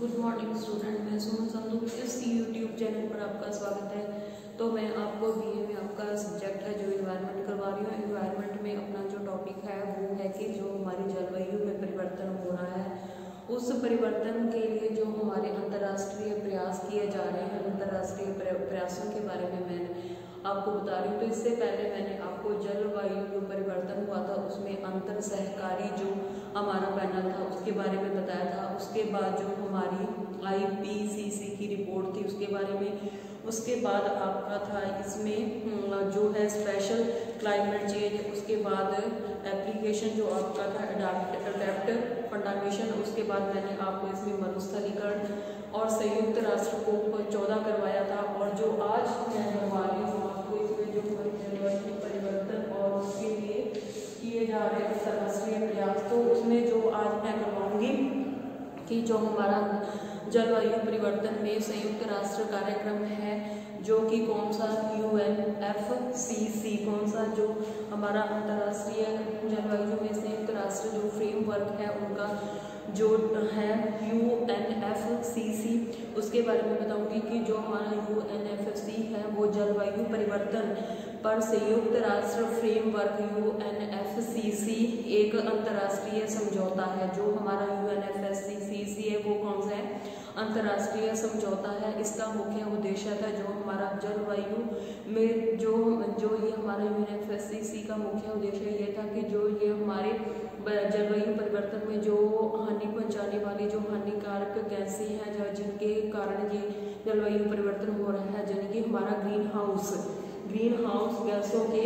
Good morning student, मैं सुमन संधू। इस YouTube channel पर आपका स्वागत है। तो मैं आपको बीए में आपका सब्जेक्ट है जो इन्वायरमेंट करवा रही हूँ। इन्वायरमेंट में अपना जो टॉपिक है वो है कि जो हमारी जलवायु में परिवर्तन हो रहा है, उस परिवर्तन के लिए जो हमारे अंतर्राष्ट्रीय प्रयास किए जा रहे हैं, अंतर्राष्ट्रीय प्रयासों के बारे में मैं आपको बता रही हूँ। तो इससे पहले मैंने आपको जलवायु जो परिवर्तन हुआ था उसमें अंतर सहकारी जो हमारा पैनल था उसके बारे में बताया था। उसके बाद जो हमारी IPCC की रिपोर्ट थी उसके बारे में, उसके बाद आपका था इसमें जो है स्पेशल क्लाइमेट चेंज, उसके बाद एप्लीकेशन जो आपका था अडेप्ट फंडामेशन, उसके बाद मैंने आपको इसमें मरुस्थलीकरण और संयुक्त राष्ट्र को 14 करवाया था। और जो आज मैं करवा रही हूँ आपको इसमें जो जलवायु परिवर्तन और उसके लिए किए जा रहे अंतर्राष्ट्रीय प्रयास, तो उसमें जो आज मैं करवाऊंगी कि जो हमारा जलवायु परिवर्तन में संयुक्त राष्ट्र कार्यक्रम है जो कि कौन सा UNFCCC, कौन सा जो हमारा अंतर्राष्ट्रीय जलवायु में संयुक्त राष्ट्र जो फ्रेमवर्क है उनका जो है UNFCCC, उसके बारे में बताऊंगी कि जो हमारा UNFCCC है वो जलवायु परिवर्तन पर संयुक्त राष्ट्र फ्रेमवर्क UNFCCC एक अंतर्राष्ट्रीय समझौता है। जो हमारा UNFCCC है वो कौन सा है? अंतर्राष्ट्रीय समझौता है। इसका मुख्य उद्देश्य था जो हमारा जलवायु में जो ये हमारा UNFCCC का मुख्य उद्देश्य ये था कि जो ये हमारे जलवायु परिवर्तन में जो हानि पहुंचाने वाली जो हानिकारक गैसें हैं जिनके कारण ये जलवायु परिवर्तन हो रहा है, यानी कि हमारा ग्रीन हाउस गैसों के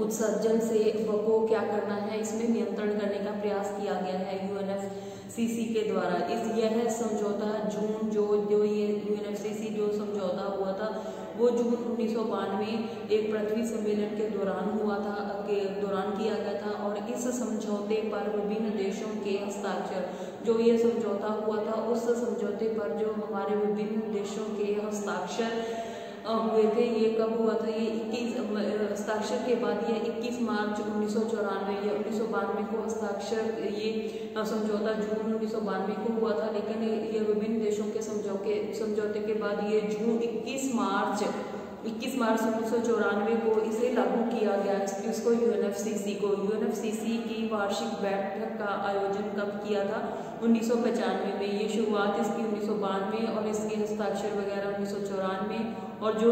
उत्सर्जन से को क्या करना है, इसमें नियंत्रण करने का प्रयास किया गया है UNFCCC के द्वारा। यह समझौता जून जो ये UNFCCC जो समझौता हुआ था वो जून 1992 एक पृथ्वी सम्मेलन के दौरान किया गया था। और इस समझौते पर विभिन्न देशों के हस्ताक्षर, जो ये समझौता हुआ था उस समझौते पर जो हमारे विभिन्न देशों के हस्ताक्षर हुए थे। ये कब हुआ था? ये 21 हस्ताक्षर के बाद ये 21 मार्च 1994 या 1992 को हस्ताक्षर ये समझौता जून 1992 को हुआ था, लेकिन ये विभिन्न देशों के समझौते के बाद ये जून 21 मार्च 1994 को इसे लागू किया गया। इसको UNFCCC की वार्षिक बैठक का आयोजन कब किया था? 1995 में। ये शुरुआत इसकी 1992 और इसके हस्ताक्षर वगैरह 1994, और जो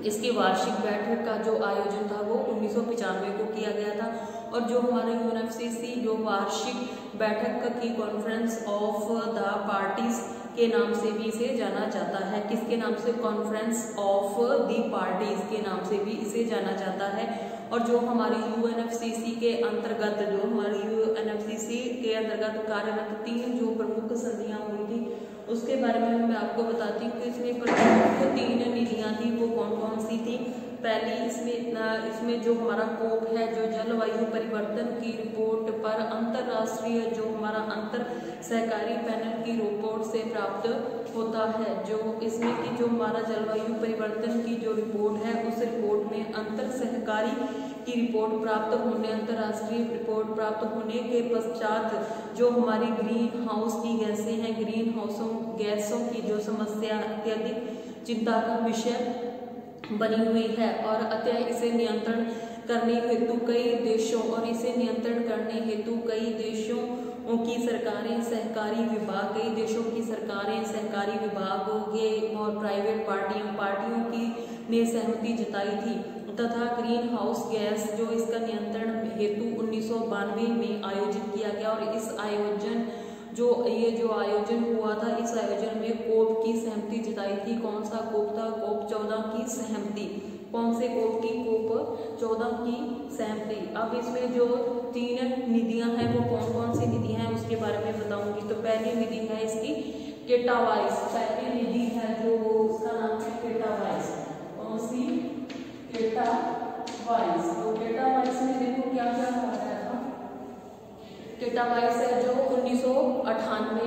इसकी वार्षिक बैठक का जो आयोजन था वो 1995 को किया गया था। और जो हमारा UNFCCC जो वार्षिक बैठक की कॉन्फ्रेंस ऑफ द पार्टीज के नाम से भी इसे जाना जाता है। किसके नाम से? कॉन्फ्रेंस ऑफ द पार्टीज के नाम से भी इसे जाना जाता है। और जो हमारी UNFCCC के अंतर्गत कार्यरत 3 जो प्रमुख संधियां हुई थी उसके बारे में मैं आपको बताती हूँ कि इसमें प्रमुख 3 नीतियां थी वो कौन कौन सी थी। पहली इसमें जो हमारा कोप है जो जलवायु परिवर्तन की रिपोर्ट पर अंतर्राष्ट्रीय जो हमारा अंतर सहकारी पैनल की रिपोर्ट से प्राप्त होता है। जो इसमें कि जो हमारा जलवायु परिवर्तन की जो रिपोर्ट है उस रिपोर्ट में अंतर सहकारी की रिपोर्ट प्राप्त होने, अंतर्राष्ट्रीय रिपोर्ट प्राप्त होने के पश्चात जो हमारी ग्रीन हाउस की गैसें हैं, ग्रीन हाउस गैसों की जो समस्या अत्यधिक चिंता का विषय बनी हुई है। और अतः इसे नियंत्रण करने हेतु कई देशों की सरकारें, सहकारी विभागों के और प्राइवेट पार्टियों की ने सहमति जताई थी तथा ग्रीन हाउस गैस जो इसका नियंत्रण हेतु 1992 में आयोजित किया गया। और इस आयोजन जो आयोजन हुआ था, इस आयोजन में कोप की सहमति जताई थी। कौन सा कोप था? कोप 14 की सहमति। कौन से कोप की? कोप 14 की सहमति। अब इसमें जो 3 निधियां हैं वो कौन कौन सी निधि हैं उसके बारे में बताऊंगी। तो पहली निधि है इसकी केटावाइस। पहली निधि है जो उसका नाम है केटावाइस। कौन सी? केटावाइस। तो केटावाइस में देखो क्या क्या हो रहा है। केटावाइस है जो 2018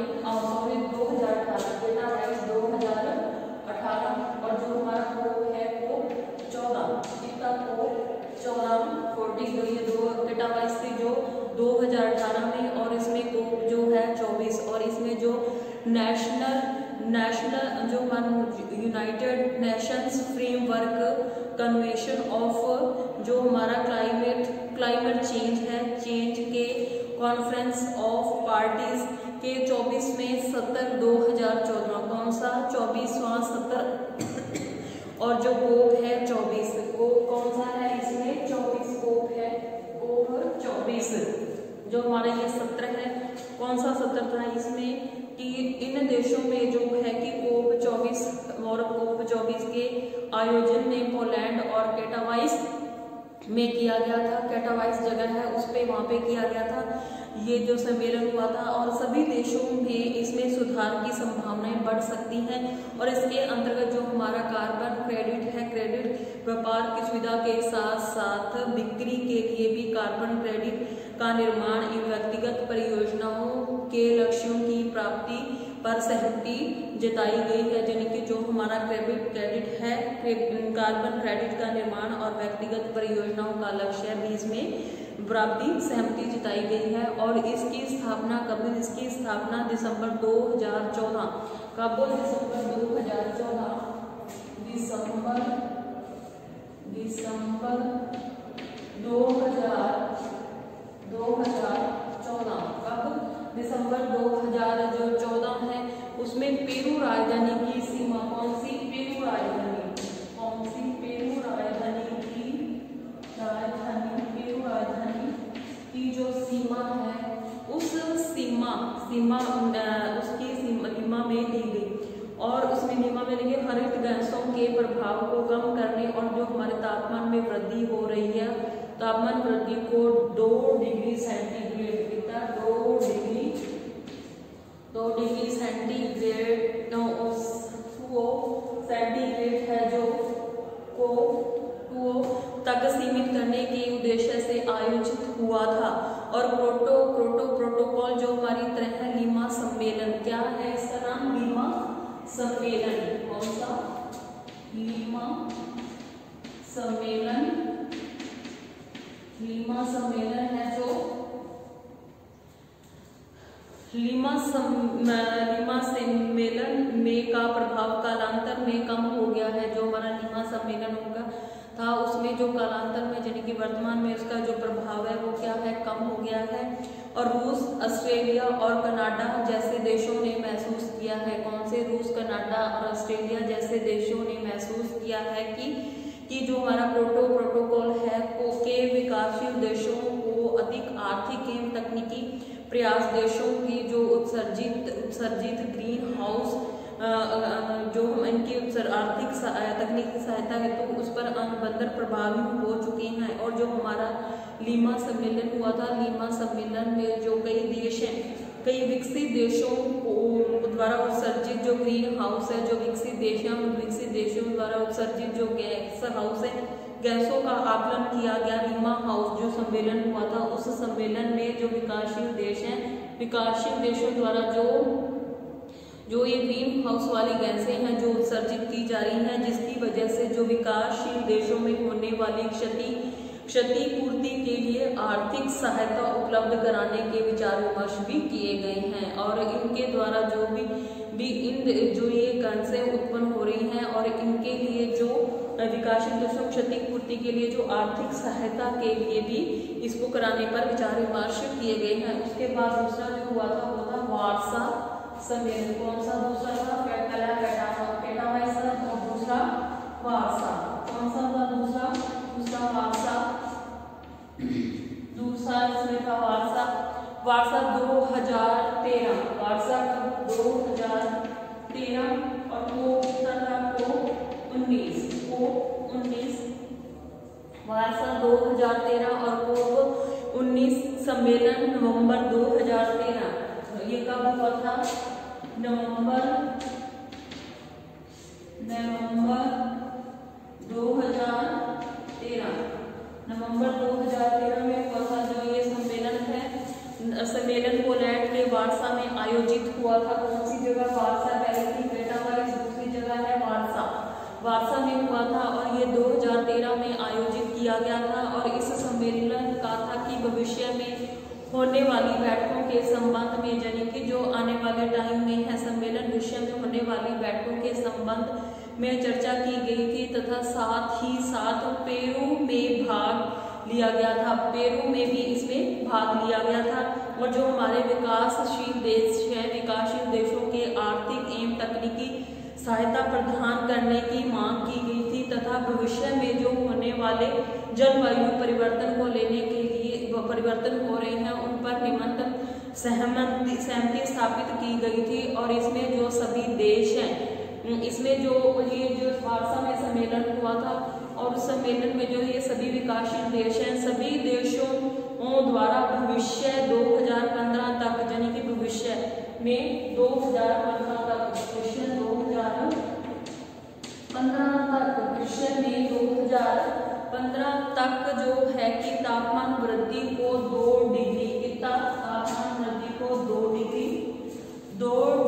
केटावाइस 2018। और जो हमारा कोप है वो 14 कितना? कोप 14 ये 2 केटावाइस थी जो 2018 में, और इसमें कोप जो है 24, और इसमें जो United Nations framework convention of जो हमारा क्लाइमेट चेंज है, चेंज के कॉन्फ्रेंस ऑफ पार्टीज के 24वें सत्र 2014, कौन सा 24वां सत्र, और जो कोप है 24, कोप कौन सा है इसमें 24 कोप है, कोप 24 जो हमारा ये सत्र है। कौन सा सत्र था इसमें कि इन देशों में जो है कि कोप 24 और कोप 24 के आयोजन ने पोलैंड और कैटावाइस में किया गया था। कैटावाइस जगह है उस पे वहाँ पे किया गया था ये जो सम्मेलन हुआ था, और सभी देशों में इसमें सुधार की संभावनाएं बढ़ सकती हैं। और इसके अंतर्गत जो हमारा कार्बन क्रेडिट है, क्रेडिट व्यापार की सुविधा के साथ साथ बिक्री के लिए भी कार्बन क्रेडिट का निर्माण इन व्यक्तिगत परियोजनाओं के लक्ष्यों की प्राप्ति पर सहमति जताई गई है। यानी कि जो हमारा क्रेडिट है, कार्बन क्रेडिट का निर्माण और व्यक्तिगत परियोजनाओं का लक्ष्य भी इसमें प्राप्ति सहमति जताई गई है। और इसकी स्थापना कब, इसकी स्थापना दिसंबर 2014, कब दिसंबर 2014, दिसंबर 2014, कब दिसंबर 2014 है। उसमें पेरू राजधानी की सीमा, कौन सी पेरू राजधानी, कौन सी पेरू राजधानी की, पेरू राजधानी की जो सीमा है उस उसकी सीमा में दी गई, और उसमें सीमा में देखिए हरित गैसों के प्रभाव को कम करने और जो हमारे तापमान में वृद्धि हो रही है, तापमान वृद्धि को 2 डिग्री सेंटीग्रेड, कितना 2 डिग्री सेंटीग्रेड, वो सेंटीग्रेड है जो को तक सीमित करने के उद्देश्य से आयोजित हुआ था। और प्रोटोकॉल जो हमारी तरह है लीमा सम्मेलन, क्या है इसका नाम, लीमा सम्मेलन, कौन सा लीमा सम्मेलन, लीमा सम्मेलन है जो लीमा सम्मेलन में का प्रभाव कालांतर में कम हो गया है। जो हमारा लीमा सम्मेलन होगा था उसमें जो कालांतर में यानी कि वर्तमान में उसका जो प्रभाव है वो क्या है, कम हो गया है। और रूस, ऑस्ट्रेलिया और कनाडा जैसे देशों ने महसूस किया है, कौन से, रूस, कनाडा और ऑस्ट्रेलिया जैसे देशों ने महसूस किया है कि जो हमारा प्रोटोकॉल है के विकासशील देशों को अधिक आर्थिक एवं तकनीकी प्रयास देशों की जो उत्सर्जित ग्रीन हाउस जो इनकी आर्थिक तकनीकी सहायता है तो उस पर अनुबंधन प्रभावी हो चुके हैं। और जो हमारा लीमा सम्मेलन हुआ था, लीमा सम्मेलन में जो कई देश हैं, कई विकसित देशों द्वारा उत्सर्जित जो ग्रीन हाउस है, जो विकसित देशों द्वारा उत्सर्जित जो गैस हाउस है, गैसों का आकलन किया गया। लीमा हाउस जो सम्मेलन हुआ था उस सम्मेलन में जो विकासशील देश हैं, विकासशील देशों द्वारा जो ये ग्रीन हाउस वाली गैसें हैं जो उत्सर्जित की जा रही हैं, जिसकी वजह से जो विकासशील देशों में होने वाली क्षतिपूर्ति के लिए आर्थिक सहायता उपलब्ध कराने के विचार विमर्श भी किए गए हैं। और इनके द्वारा जो ये गैसें उत्पन्न हो रही हैं और इनके लिए जो विकासशील देशों क्षतिपूर्ति के लिए जो आर्थिक सहायता के लिए भी इसको कराने पर विचार विमर्श किए गए हैं। उसके बाद दूसरा जो हुआ था वो था वार्सा सम्मेलन, कौन सा दूसरा था, पहला कैटावाइस और दूसरा वार्सा, कौन सा था दूसरा वार्सा, दूसरा इसमें था वार्सा 2013, वार्सा 2013 और को 19 वार्सा 2013 और को 19 सम्मेलन नवंबर 2013, ये कब हुआ था, नवंबर 2013 में हुआ था जो ये सम्मेलन है। सम्मेलन पोलैंड के वार्सा में आयोजित हुआ था। कौन सी जगह, वार्सा, पहले थी कैटावाइस, दूसरी जगह है वार्सा में हुआ था और ये 2013 में आयोजित किया गया था। और इस सम्मेलन का था कि भविष्य में होने वाली बैठकों के संबंध में, यानी कि जो आने वाले टाइम में है सम्मेलन, भविष्य में होने होने वाली बैठकों के संबंध में चर्चा की गई थी तथा साथ ही साथ पेरू में भाग लिया गया था। पेरू में भी इसमें भाग लिया गया था। और जो हमारे विकासशील देश हैं, विकासशील देशों के आर्थिक एवं तकनीकी सहायता प्रदान करने की मांग की गई थी तथा भविष्य में जो होने वाले जलवायु परिवर्तन को लेने के लिए परिवर्तन हो रहे हैं उन पर निमंत्रण सहमति स्थापित की गई थी। और इसमें जो सभी देश हैं, इसमें जो वार्सा में सम्मेलन हुआ था और उस सम्मेलन में जो ये सभी विकासशील देश हैं, सभी देशों द्वारा भविष्य 2015 तक, यानी कि भविष्य में 2015 तक, भविष्य 2015 तक जो है कि तापमान वृद्धि को 2 डिग्री, कितना तापमान वृद्धि को 2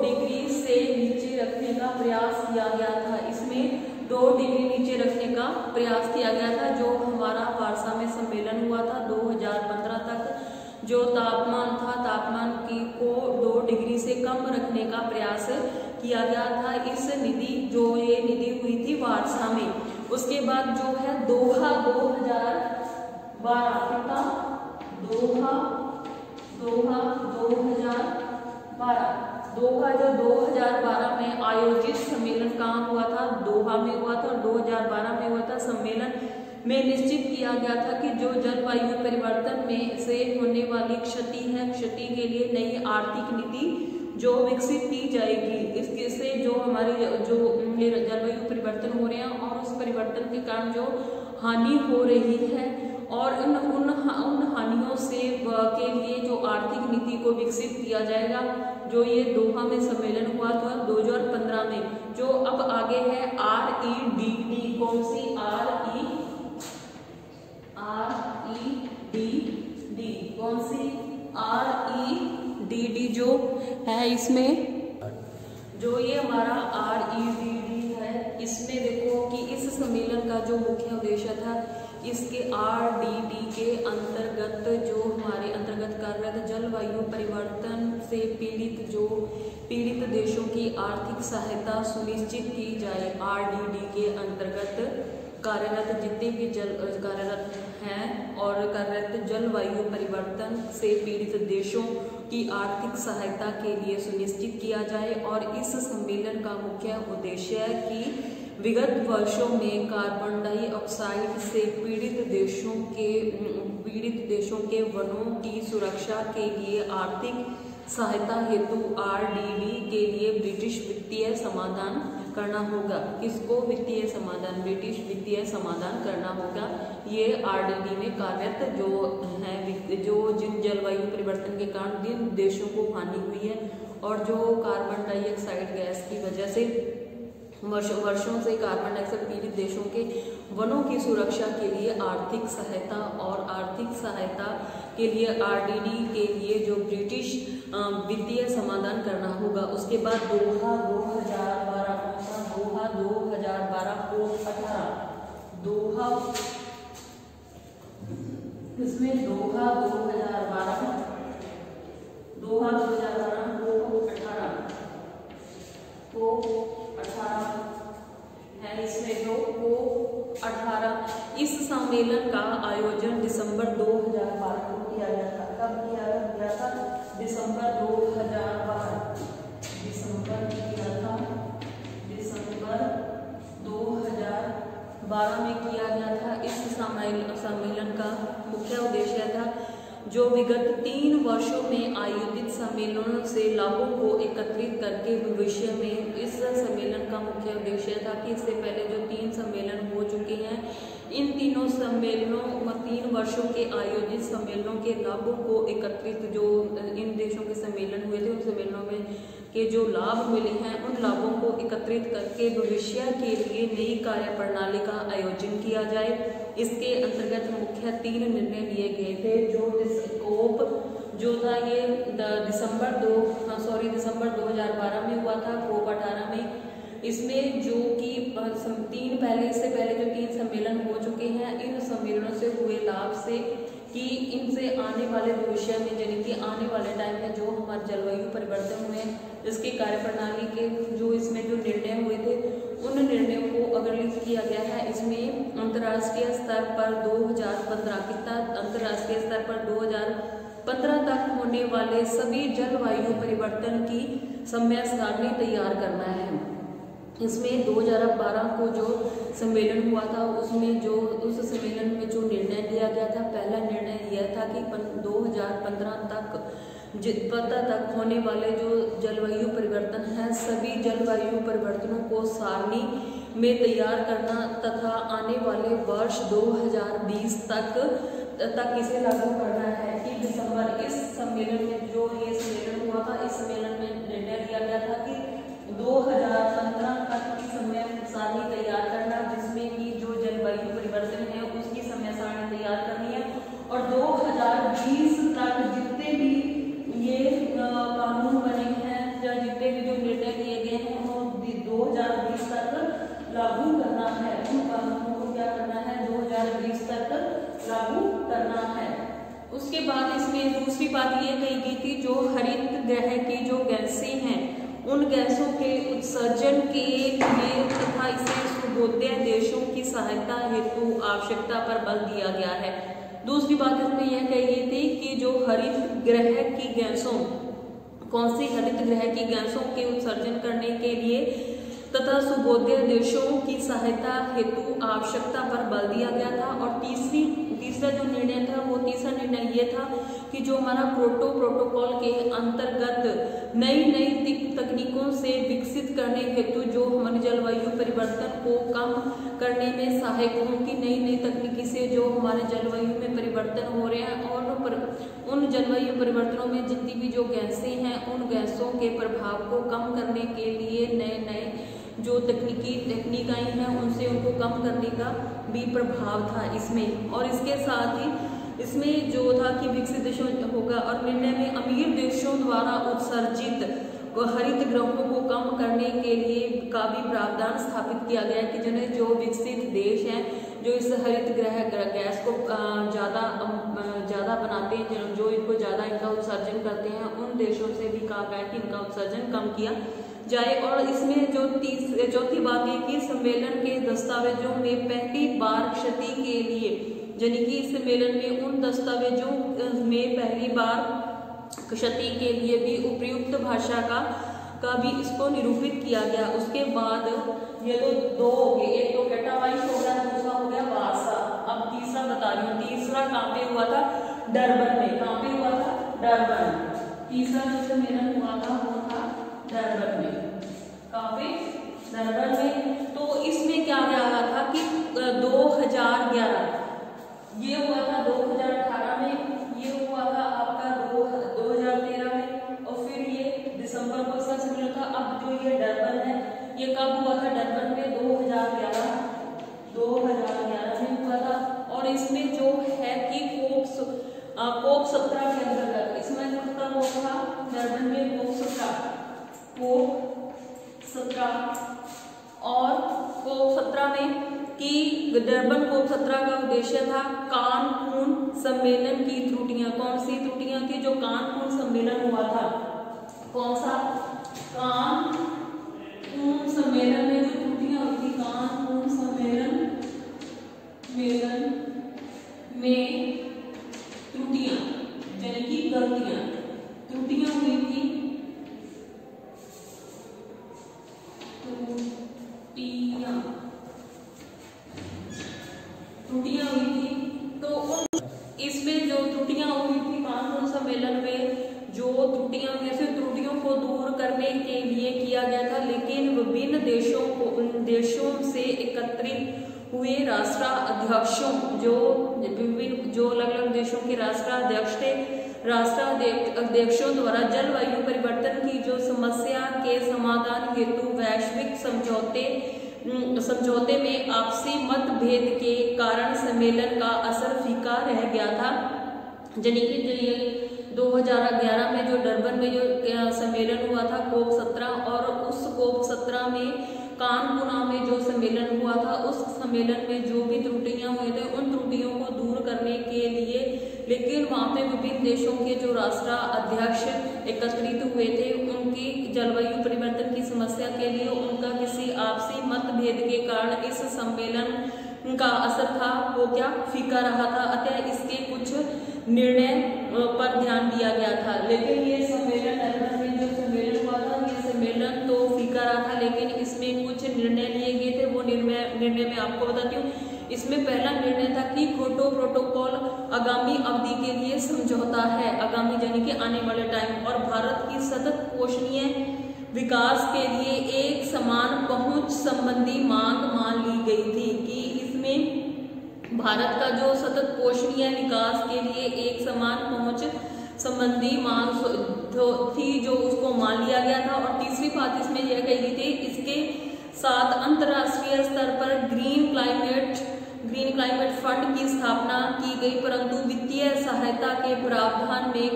डिग्री से नीचे रखने का प्रयास किया गया था। इसमें 2 डिग्री नीचे रखने का प्रयास किया गया था। जो हमारा वार्सा में सम्मेलन हुआ था 2015 तक, जो तापमान था, तापमान को 2 डिग्री से कम रखने का प्रयास किया गया था। इस निधि ये निधि हुई थी वार्सा में। उसके बाद जो है दोहा 2012, कितना दोहा 2012 में आयोजित सम्मेलन कहाँ हुआ था? दोहा में हुआ था। 2012 में हुआ था। सम्मेलन में निश्चित किया गया था कि जो जलवायु परिवर्तन में से होने वाली क्षति है, क्षति के लिए नई आर्थिक नीति जो विकसित की जाएगी। इससे जो हमारी जो जलवायु परिवर्तन हो रहे हैं और उस परिवर्तन के कारण जो हानि हो रही है और उन हानियों से के लिए जो आर्थिक नीति को विकसित किया जाएगा, जो ये दोहा में सम्मेलन हुआ था 2015 में। जो अब आगे है REDD, कौन सी? REDD, कौन सी? REDD जो है, इसमें जो ये हमारा REDD है, इसमें देखो कि इस सम्मेलन का जो मुख्य उद्देश्य था, इसके REDD के अंतर्गत जो हमारे अंतर्गत कार्यरत जलवायु परिवर्तन से पीड़ित देशों की आर्थिक सहायता सुनिश्चित की जाए। REDD के अंतर्गत कार्यरत जितने भी कार्यरत हैं और कार्यरत जलवायु परिवर्तन से पीड़ित देशों की आर्थिक सहायता के लिए सुनिश्चित किया जाए। और इस सम्मेलन का मुख्य उद्देश्य है कि विगत वर्षों में कार्बन डाइऑक्साइड से पीड़ित देशों के वनों की सुरक्षा के लिए आर्थिक सहायता हेतु REDD के लिए ब्रिटिश वित्तीय समाधान करना होगा। किसको? वित्तीय समाधान, ब्रिटिश वित्तीय समाधान करना होगा। ये REDD में कार्यरत जो है, जो जिन जलवायु परिवर्तन के कारण जिन देशों को हानि हुई है और जो कार्बन डाइऑक्साइड गैस की वजह से वर्षों से कार्बन डाइऑक्साइड पीड़ित देशों के वनों की सुरक्षा के लिए आर्थिक सहायता और आर्थिक सहायता के लिए REDD के लिए जो ब्रिटिश वित्तीय समाधान करना होगा। उसके बाद दोहा 2012 को 18 दोहा, इसमें दोहा 2012 को 18 है। इसमें जो को 18 इस सम्मेलन का आयोजन दिसंबर 2012 को किया गया था। कब किया गया था? दिसंबर 2012 में किया गया था। इस सम्मेलन का मुख्य उद्देश्य था जो विगत 3 वर्षों में आयोजित सम्मेलनों से लाभों को एकत्रित करके भविष्य में, इस सम्मेलन का मुख्य उद्देश्य था कि इससे पहले जो 3 सम्मेलन हो चुके हैं, इन तीनों सम्मेलनों 3 वर्षों के आयोजित सम्मेलनों के लाभों को एकत्रित, जो इन देशों के सम्मेलन हुए थे उन सम्मेलनों में के जो लाभ मिले हैं उन लाभों को एकत्रित करके भविष्य के लिए नई कार्य प्रणाली का आयोजन किया जाए। इसके अंतर्गत मुख्य 3 निर्णय लिए गए थे। जो कोप जो था ये दिसंबर 2012 में हुआ था, कोप 18 में। इसमें जो कि इससे पहले जो 3 सम्मेलन हो चुके हैं, इन सम्मेलनों से हुए लाभ से कि इनसे आने वाले भविष्य में, यानी कि आने वाले टाइम में जो हमारे जलवायु परिवर्तन में इसकी कार्यप्रणाली के जो इसमें जो निर्णय हुए थे उन निर्णयों को अग्रलिखित किया गया है। इसमें अंतर्राष्ट्रीय स्तर पर 2015 कितना अंतर्राष्ट्रीय स्तर पर 2015 तक होने वाले सभी जलवायु परिवर्तन की समय सारणी तैयार करना है। इसमें 2012 को जो सम्मेलन हुआ था उसमें जो उस सम्मेलन में जो निर्णय लिया गया था, पहला निर्णय यह था कि 2015 तक होने वाले जो जलवायु परिवर्तन है सभी जलवायु परिवर्तनों को सारणी में तैयार करना तथा आने वाले वर्ष 2020 तक इसे लागू करना है कि दिसंबर इस सम्मेलन में जो ये सम्मेलन हुआ था, इस सम्मेलन में निर्णय लिया गया था कि 2015 तक की समय सारणी तैयार करना, जिसमें कि जो जलवायु परिवर्तन है उसकी समय सारणी तैयार करनी है और 2020 तक जितने भी ये कानून बने हैं या जितने भी जो निर्णय लिए गए हैं वो 2020 तक लागू करना है। उन कानूनों को क्या करना है, 2020 तक लागू करना है। उसके बाद इसमें दूसरी बात ये कही गई थी, जो हरित गृह की जो गैसें हैं उन गैसों के उत्सर्जन के लिए तथा इसे सुबोध्य देशों की सहायता हेतु आवश्यकता पर बल दिया गया है। दूसरी बात इसमें यह कही गई थी कि जो हरित गृह की गैसों, कौन सी हरित गृह की गैसों के उत्सर्जन करने के लिए तथा सुबोध्य देशों की सहायता हेतु आवश्यकता पर बल दिया गया था। और तीसरा जो निर्णय था वो तीसरा निर्णय ये था कि जो हमारा क्योटो प्रोटोकॉल के अंतर्गत नई तकनीकों से विकसित करने हेतु जो हमारे जलवायु परिवर्तन को कम करने में सहायक होंगी, नई तकनीकी से जो हमारे जलवायु में परिवर्तन हो रहे हैं और उन जलवायु परिवर्तनों में जितनी भी जो गैसें हैं उन गैसों के प्रभाव को कम करने के लिए नए जो तकनीक आई हैं उनसे उनको कम करने का भी प्रभाव था इसमें। और इसके साथ ही इसमें जो था कि विकसित देशों होगा और निर्णय में अमीर देशों द्वारा उत्सर्जित हरित गृहों को कम करने के लिए का भी प्रावधान स्थापित किया गया कि जिन्हें जो विकसित देश हैं जो इस हरित गैस को ज़्यादा बनाते हैं, जो इनको ज़्यादा इनका उत्सर्जन करते हैं, उन देशों से भी कहा गया कि इनका उत्सर्जन कम किया जाए। और इसमें जो चौथी बात है कि सम्मेलन के दस्तावेजों में पहली बार क्षति के लिए, यानी कि इस सम्मेलन में उन दस्तावेजों में पहली बार क्षति के लिए भी उपयुक्त भाषा का भी इसको निरूपित किया गया। उसके बाद ये तो दो हो गए, एक तो कैटावाइस हो गया, दूसरा हो गया वार्सा। अब तीसरा बता रही हूँ, तीसरा कहाँ पे हुआ था, डरबन में। कहाँ पे हुआ था, डरबन। तीसरा जो सम्मेलन हुआ था वो था डरबन में। कहाँ पे, डरबन में। तो इसमें क्या क्या था कि 2011 ये हुआ था, 2018 में ये हुआ था आपका 2013 में, और फिर ये दिसंबर को इसका सम्मेलन था। अब जो ये डरबन है ये कब हुआ था, डरबन में 2011 में हुआ था। और इसमें जो है कि कोप 17 के अंतर्गत इसमें जो था डरबन में कोप 17 और कोप 17 में कि डरबन कोप 17 का उद्देश्य था कानकून सम्मेलन की त्रुटियां। कौन सी त्रुटियां थी, जो कानकून सम्मेलन हुआ था, कौन सा, कानकून सम्मेलन में जो त्रुटियां हुई थी, कानकून सम्मेलन में त्रुटियां यानी कि त्रुटियां हुई थी, त्रुटियां हुई थी। तो इसमें जो त्रुटियां हुई थी कानून सम्मेलन में, जो त्रुटियां हुई थी त्रुटियों को दूर करने के लिए किया गया था, लेकिन विभिन्न देशों से एकत्रित हुए राष्ट्राध्यक्षों, जो अलग अलग देशों के राष्ट्राध्यक्षों द्वारा जलवायु परिवर्तन की जो समस्या के समाधान हेतु वैश्विक समझौते में आपसी मतभेद के कारण सम्मेलन का असर फीका रह गया था। यानी कि 2011 में जो डरबन में जो सम्मेलन हुआ था कोप 17, और उस कोप 17 में कानकुना में जो सम्मेलन हुआ था, उस सम्मेलन में जो भी त्रुटियां हुई थी उन त्रुटियों को दूर करने के लिए, लेकिन वहाँ पे विभिन्न देशों के जो राष्ट्राध्यक्ष एकत्रित हुए थे उनकी जलवायु मतभेद के कारण इस सम्मेलन का असर था वो क्या फीका रहा था, अतः इसके कुछ निर्णय पर ध्यान दिया गया था। लेकिन ये सम्मेलन डरबन में जो सम्मेलन हुआ था, ये सम्मेलन तो फीका रहा था, लेकिन इसमें कुछ निर्णय लिए गए थे। वो निर्णय मैं आपको बताती हूँ। इसमें पहला निर्णय था कि क्योटो प्रोटोकॉल आगामी अवधि के लिए समझौता है, आगामी यानी कि आने वाले टाइम, और भारत की सतत पोषणीय विकास के लिए एक समान पहुंच संबंधी मांग मान ली गई थी कि इसमें भारत का जो सतत पोषणीय विकास के लिए एक समान पहुंच संबंधी मांग थी जो उसको मान लिया गया था। और तीसरी बात इसमें यह कही गई थी, इसके साथ अंतर्राष्ट्रीय स्तर पर ग्रीन क्लाइमेट फंड की स्थापना की गई, परंतु वित्तीय सहायता के प्रावधान में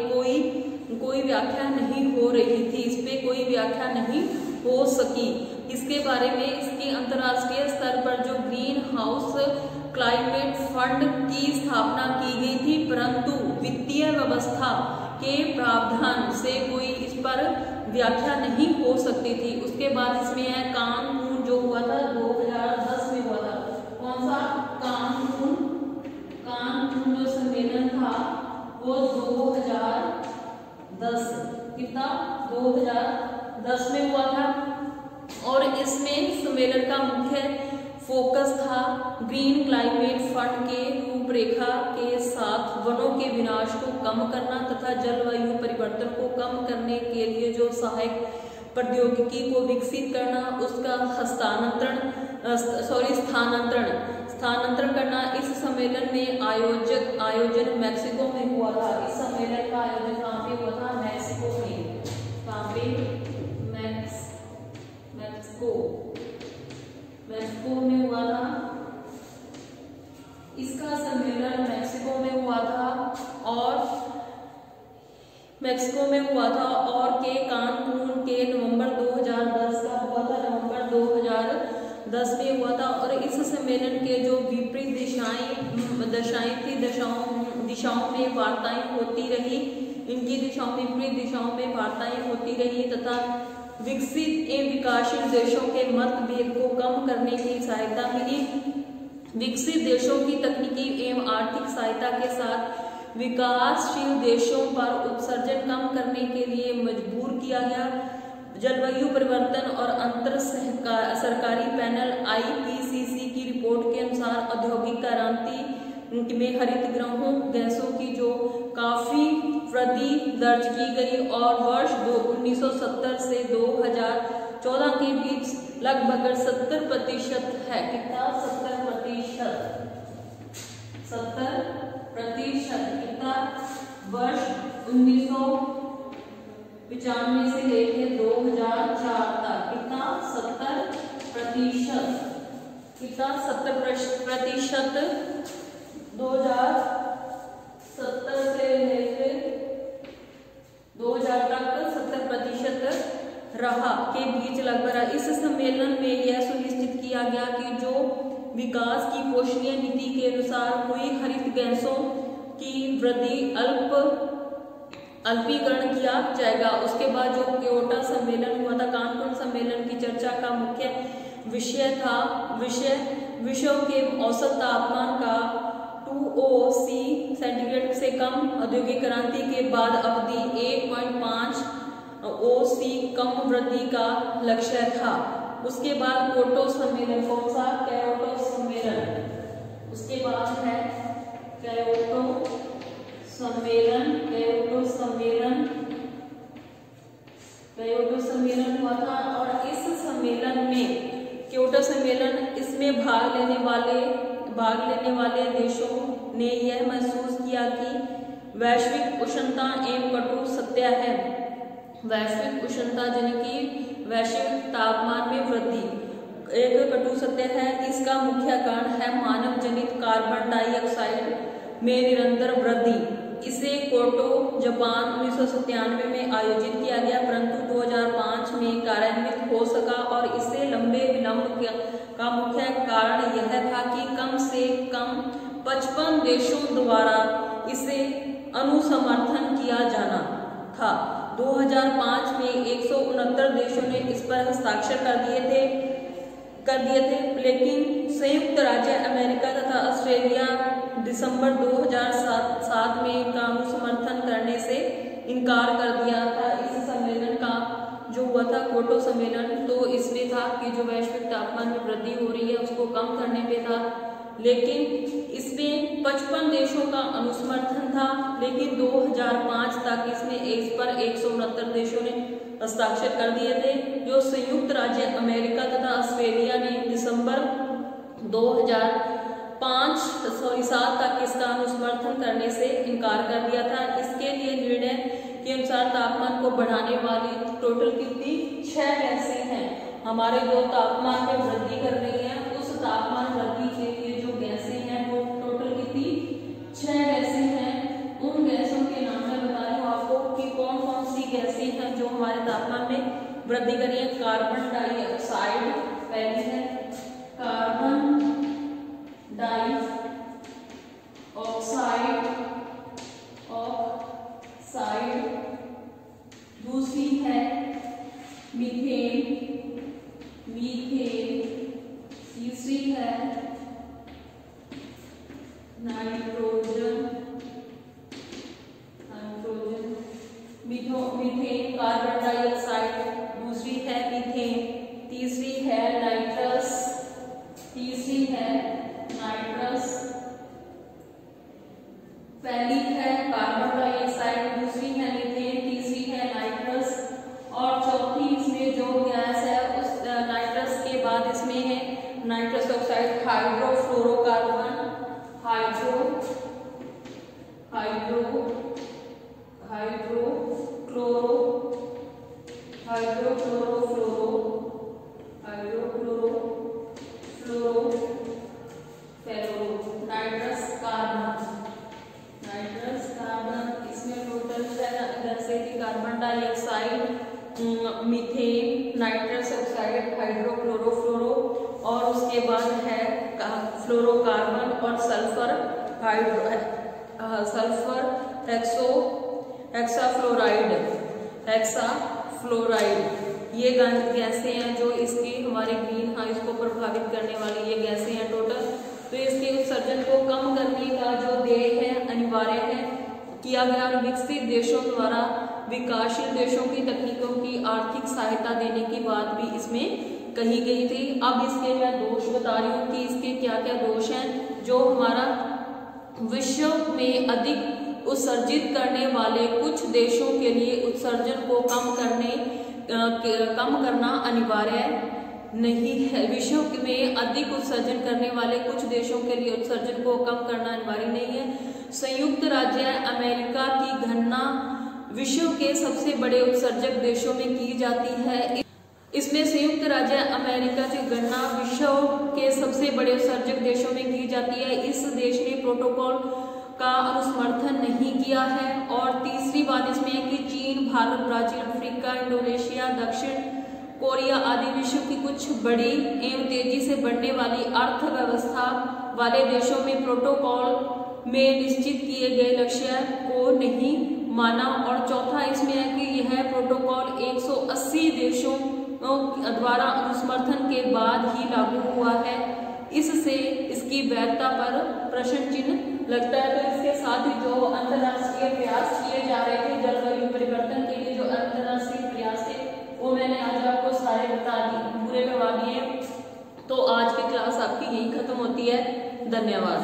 कोई व्याख्या नहीं हो रही थी, इस पे कोई व्याख्या नहीं हो सकी। इसके बारे में इसके अंतर्राष्ट्रीय स्तर पर जो ग्रीन हाउस क्लाइमेट फंड की स्थापना की गई थी, परंतु वित्तीय व्यवस्था के प्रावधान से कोई इस पर व्याख्या नहीं हो सकती थी। उसके बाद इसमें है कानून जो हुआ था 2010 में हुआ था। कौन सा कानून जो सम्मेलन था वो 2010 कितना 2010 में हुआ था। और इसमें सम्मेलन का मुख्य फोकस था ग्रीन क्लाइमेट फंड के रूपरेखा के साथ वनों के विनाश को कम करना तथा जलवायु परिवर्तन को कम करने के लिए जो सहायक प्रौद्योगिकी को विकसित करना, उसका स्थानांतरण करना। इस सम्मेलन में आयोजन मैक्सिको में हुआ था। इस सम्मेलन का आयोजन कहाँ पे हुआ था? मैक्सिको में। कहाँ पे? मैक्सिको में हुआ था। इसका सम्मेलन मैक्सिको में हुआ था और के कानून के नवंबर 2010 का हुआ था, नवंबर 2010 में हुआ था। और इस सम्मेलन के जो विपरीत दिशाओं में वार्ताएं होती रही, इनकी विपरीत दिशाओं में वार्ताएं होती रही तथा विकसित एवं विकासशील देशों के मतभेद को कम करने की सहायता मिली। विकसित देशों की तकनीकी एवं आर्थिक सहायता के साथ विकासशील देशों पर उत्सर्जन कम करने के लिए मजबूर किया गया। जलवायु परिवर्तन और अंतर सरकारी पैनल IPCC की रिपोर्ट के अनुसार औद्योगिक क्रांति में हरित गैसों की जो काफी वृद्धि दर्ज की गई और वर्ष 1970 से 2014 के बीच लगभग 70% है। कितना? 70% कितना? वर्ष 1995 से लेकर 2004 तक कितना? 70%। कितना? 70%। 2070 से लेकर 2000 तक 70% रहा के बीच लगभग। इस सम्मेलन में यह सुनिश्चित किया गया कि जो विकास की पोषणीय नीति के अनुसार हुई हरित गैसों की वृद्धि अल्पीकरण किया जाएगा। उसके बाद जो क्योटो सम्मेलन हुआ था, कानकुन सम्मेलन की चर्चा का मुख्य विषय था विश्व के औसत तापमान का 2°C से कम, औद्योगिक क्रांति के बाद अवधि 1.5°C कम वृद्धि का लक्ष्य था। उसके बाद क्योटो सम्मेलन, कौन सा? क्योटो सम्मेलन। उसके बाद है क्योटो सम्मेलन हुआ था। और इस सम्मेलन में क्योटो सम्मेलन इसमें भाग लेने वाले देशों ने यह महसूस किया कि वैश्विक उष्णता एवं कटु सत्य है। वैश्विक उष्णता यानी कि वैश्विक तापमान में वृद्धि एक कटु सत्य है। इसका मुख्य कारण है मानव जनित कार्बन डाइऑक्साइड में निरंतर वृद्धि। इसे क्योटो जापान 1997 में आयोजित किया गया, परंतु 2005 में कार्यान्वित हो सका। और इससे लंबे विलंब का मुख्य कारण यह था कि कम से कम 55 देशों द्वारा इसे अनुसमर्थन किया जाना था। 2005 में 169 देशों ने इस पर हस्ताक्षर कर दिए थे। कर दिए थे, लेकिन संयुक्त राज्य अमेरिका तथा ऑस्ट्रेलिया दिसंबर 2007 में कानून समर्थन करने से इनकार कर दिया था। इस सम्मेलन का जो हुआ था क्योटो सम्मेलन, तो इसमें था कि जो वैश्विक तापमान में वृद्धि हो रही है उसको कम करने पे था, लेकिन इसमें 55 देशों का अनुसमर्थन था, लेकिन 2005 तक इसमें इस पर 169 देशों ने हस्ताक्षर कर दिए थे। जो संयुक्त राज्य अमेरिका तथा ऑस्ट्रेलिया ने दिसंबर 2007 तक इसका अनुसमर्थन करने से इनकार कर दिया था। इसके लिए निर्णय के अनुसार तापमान को बढ़ाने वाली टोटल कितनी 6 गैसें हैं हमारे जो तापमान में वृद्धि कर रही है, उस तापमान वृद्धि के लिए जो गैसें हैं वो टोटल कितनी 6 गैसें हैं। उन गैसों के नाम मैं बता रही हूँ आपको कि कौन कौन सी गैसें हैं जो हमारे तापमान में वृद्धि कर रही है। कार्बन डाइऑक्साइड पहली है, कार्बन डाइऑक्साइड दूसरी है मीथेन, तीसरी है नाइट्रोजन, मीथेन कार्बन डाइऑक्साइड, दूसरी है मीथेन, तीसरी है नाइट्रस, पहली है कार्बन डाइऑक्साइड, दूसरी है मीथेन, तीसरी है नाइट्रस, और चौथी इसमें जो गैस है उस नाइट्रस के बाद इसमें है nitrous oxide, hydrofluorocarbon, nitrous carbon, इसमें टोटल जैसे कि carbon dioxide, methane, nitrous oxide, hydrochlorofluoro, और उसके बाद है फ्लोरोकार्बन और सल्फर हेक्साफ्लोराइड, ये गैसें हैं जो इसके हमारे ग्रीन हाउस को प्रभावित करने वाली ये गैसें हैं टोटल। तो इसके उत्सर्जन को कम करने का जो ध्येय है अनिवार्य है किया गया, और विकसित देशों द्वारा विकासशील देशों की तकनीकों की आर्थिक सहायता देने की बात भी इसमें कही गई थी। अब इसके मैं दोष बता रही हूँ कि इसके क्या क्या दोष हैं। जो हमारा विश्व में अधिक उत्सर्जित करने वाले कुछ देशों के लिए उत्सर्जन को कम करना अनिवार्य नहीं है। विश्व में अधिक उत्सर्जन करने वाले कुछ देशों के लिए उत्सर्जन को कम करना अनिवार्य नहीं है। संयुक्त राज्य अमेरिका की गणना विश्व के सबसे बड़े उत्सर्जक देशों में की जाती है। इसमें संयुक्त राज्य अमेरिका की गणना विश्व के सबसे बड़े उत्सर्जक देशों में की जाती है। इस देश ने प्रोटोकॉल का अनुसमर्थन नहीं किया है। और तीसरी बात इसमें है कि चीन, भारत, ब्राजील, अफ्रीका, इंडोनेशिया, दक्षिण कोरिया आदि विश्व की कुछ बड़ी एवं तेजी से बढ़ने वाली अर्थव्यवस्था वाले देशों में प्रोटोकॉल में निश्चित किए गए लक्ष्य को नहीं माना। और चौथा इसमें है कि यह प्रोटोकॉल 180 देशों द्वारा अनुसमर्थन के बाद ही लागू हुआ है। इससे इसकी वैधता पर प्रश्न चिन्ह लगता है। तो इसके साथ ही जो अंतर्राष्ट्रीय प्रयास किए जा रहे थे जलवायु परिवर्तन के लिए, जो अंतर्राष्ट्रीय प्रयास थे वो मैंने आज आपको सारे पूरे करवा दिए। तो आज की क्लास आपकी यही खत्म होती है। धन्यवाद।